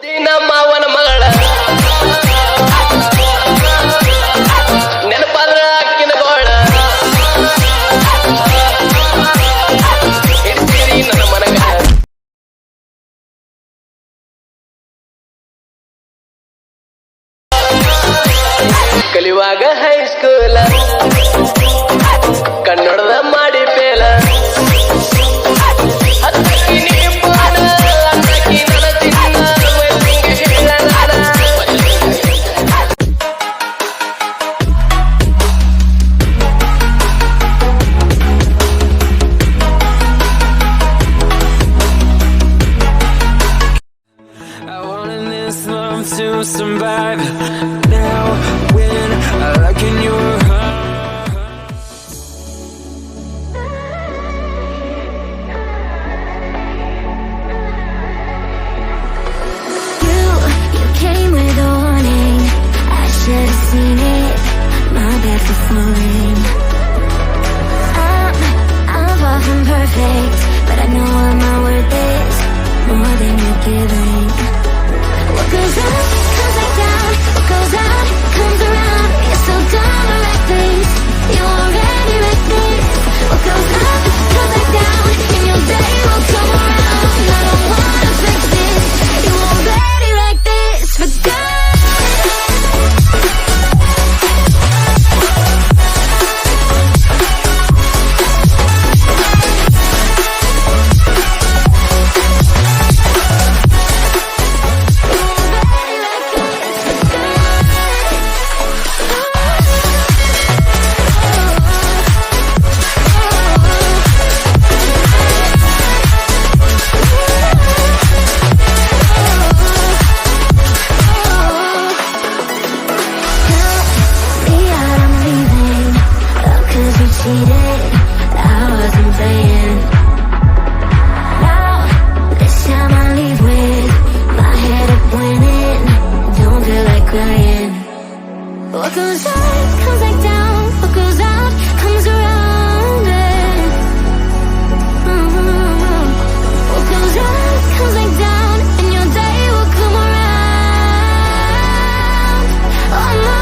ಮುದ್ದಿನ ಮಾವನ ಮಗಳ ನೆನಪಾದ್ರ ಅಕ್ಕಿನ ಗೋಳ ಇಡ್ತೀರಿ ನನ್ನ ಮನಗ ಕಲಿಯುವಾಗ ಹೈಸ್ಕೂಲ ಕನ್ನಡದ ಮಾಡಿ ಪೇಲ ಹತ್ತಕ್ಕಿ ನೀ ಪಾಡ ಹತ್ತಕ್ಕಿ ನನ್ನ ಚಿನ್ನ ಮಲ್ಲಿಗೆ ಹೇಳ ನಾಡ I wanted this love to survive. Now when I look in your heart, You came with a warning. I should have seen it. My bad for falling. I'm far from perfect, but I know what my worth is. More than you're giving. What goes up comes back down. What goes out comes around. You're so dumb or reckless. You already reckless. What goes up comes back down. And your day will come around. I don't wanna fix this. You already like this. For God. What goes up comes back down. What goes out comes around. What goes up comes back down, and your day will come around. Oh no.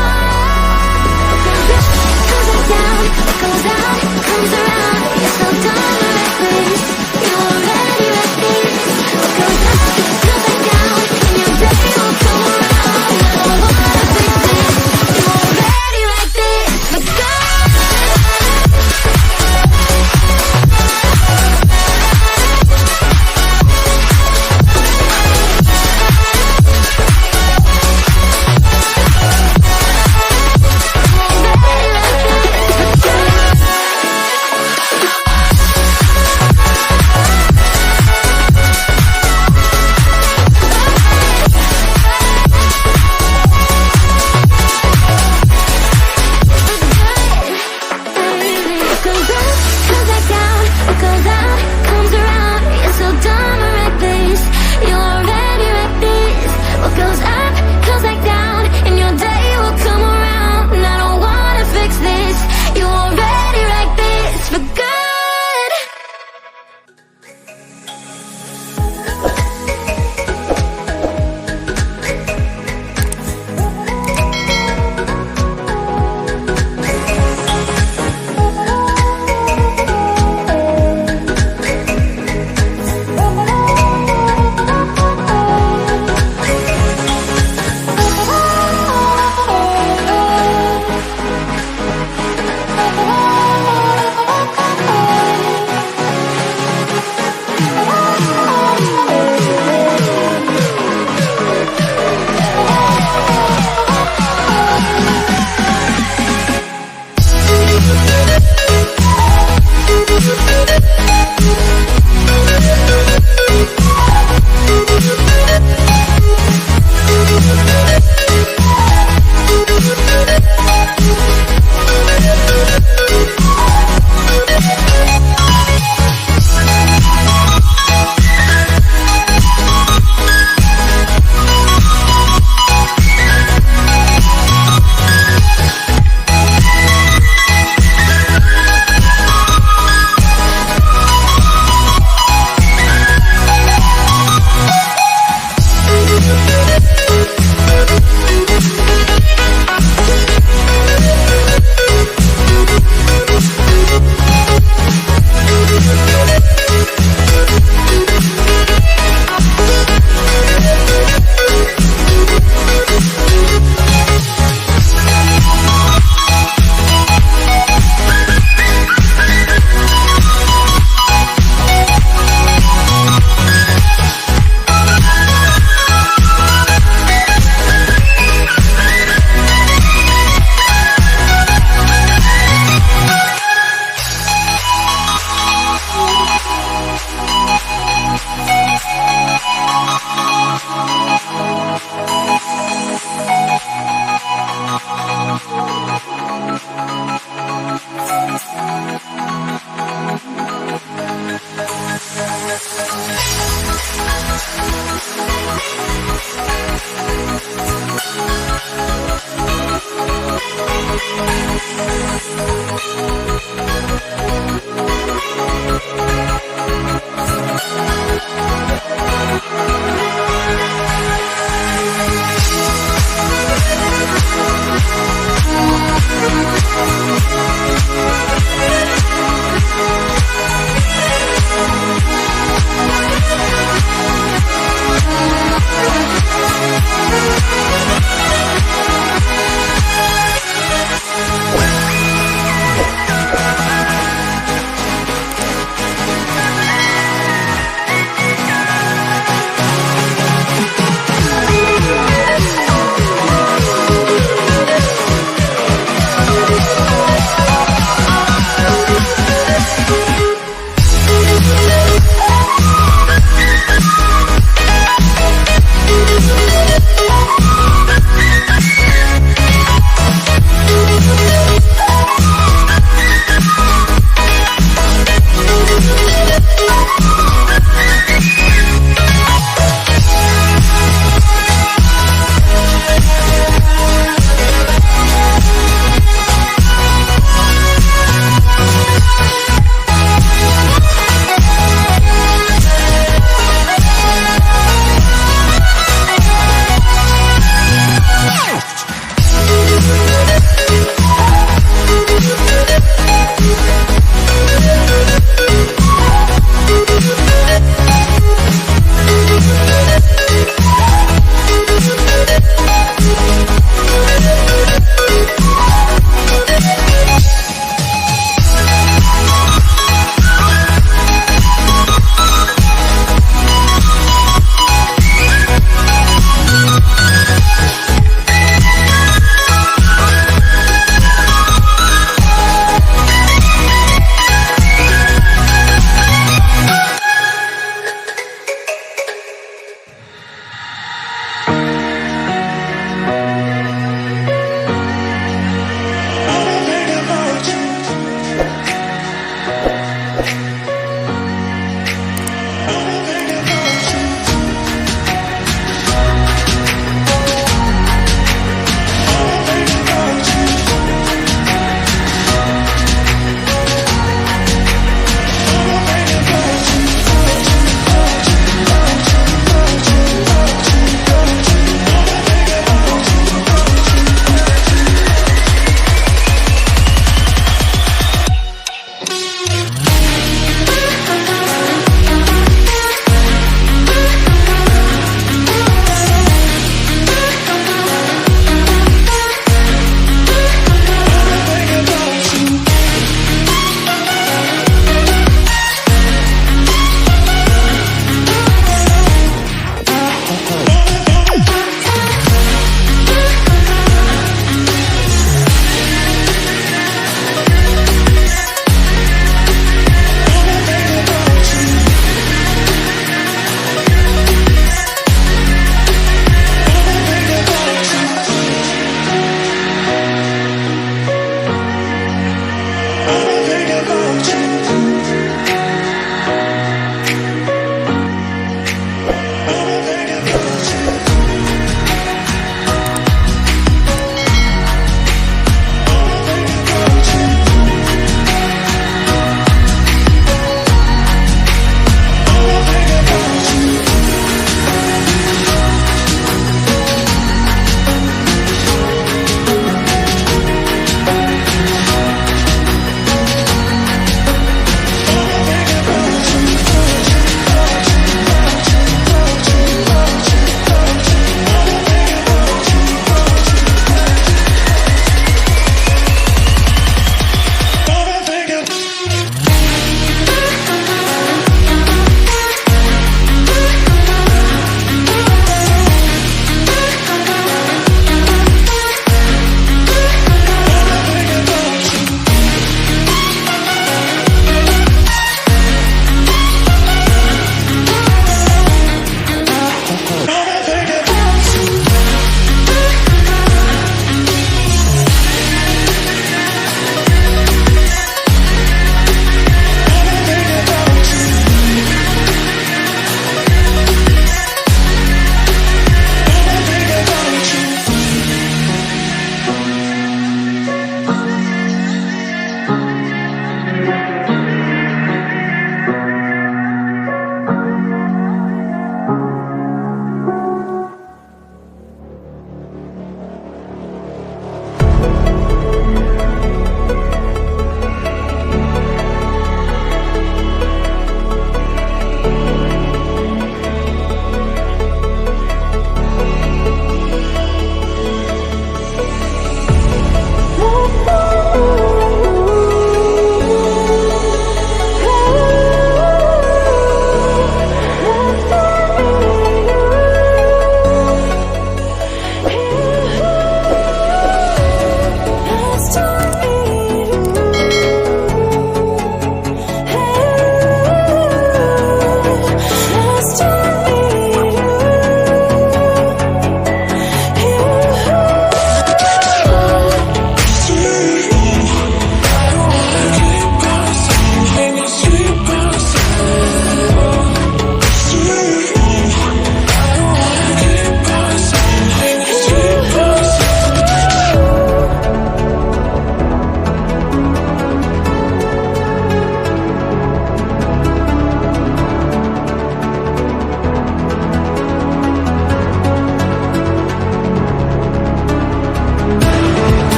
What goes up comes back down. What goes out comes around. You're so dumb and reckless. You already reckless. What goes up comes back down, and your day will come around. I don't wanna fix this. You already like this. But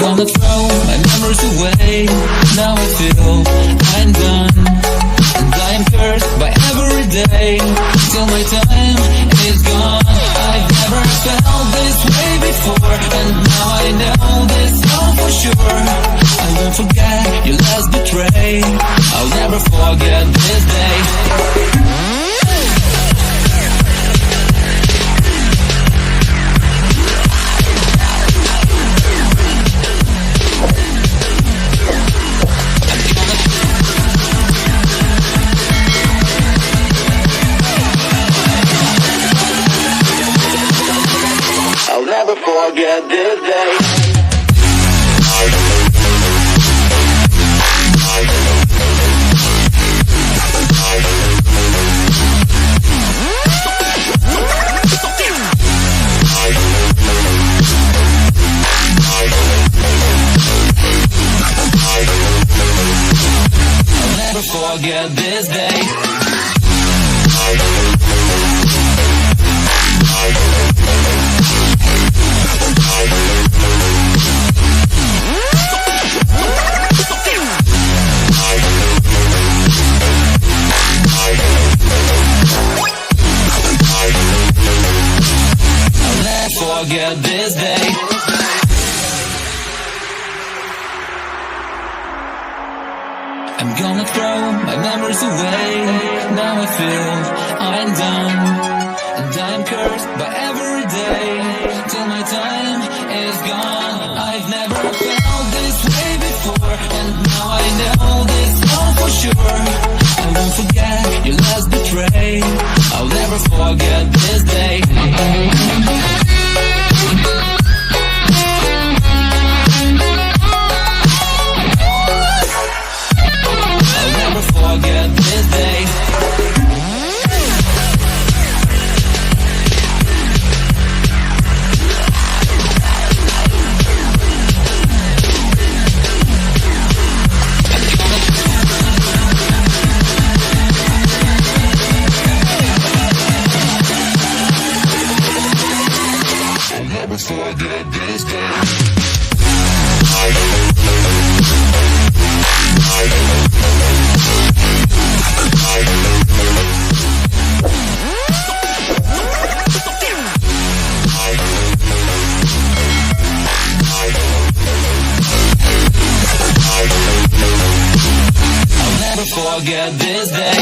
gonna throw my memories away. Now I feel I'm done, and I am cursed by every day till my time is gone. I've never felt this way before, and now I know this all for sure. I won't forget your last betray. I'll never forget this day. I'll never forget this day. I'll never forget this day. I'll never forget this day. I'm gonna throw my memories away. Now I feel I'm done, and I'm cursed by every day till my time is gone. I've never felt this way before, and now I know this all for sure. I won't forget your last betray. I'll never forget this day. I'll never forget this day. I'll never forget this day. I'll never forget this day.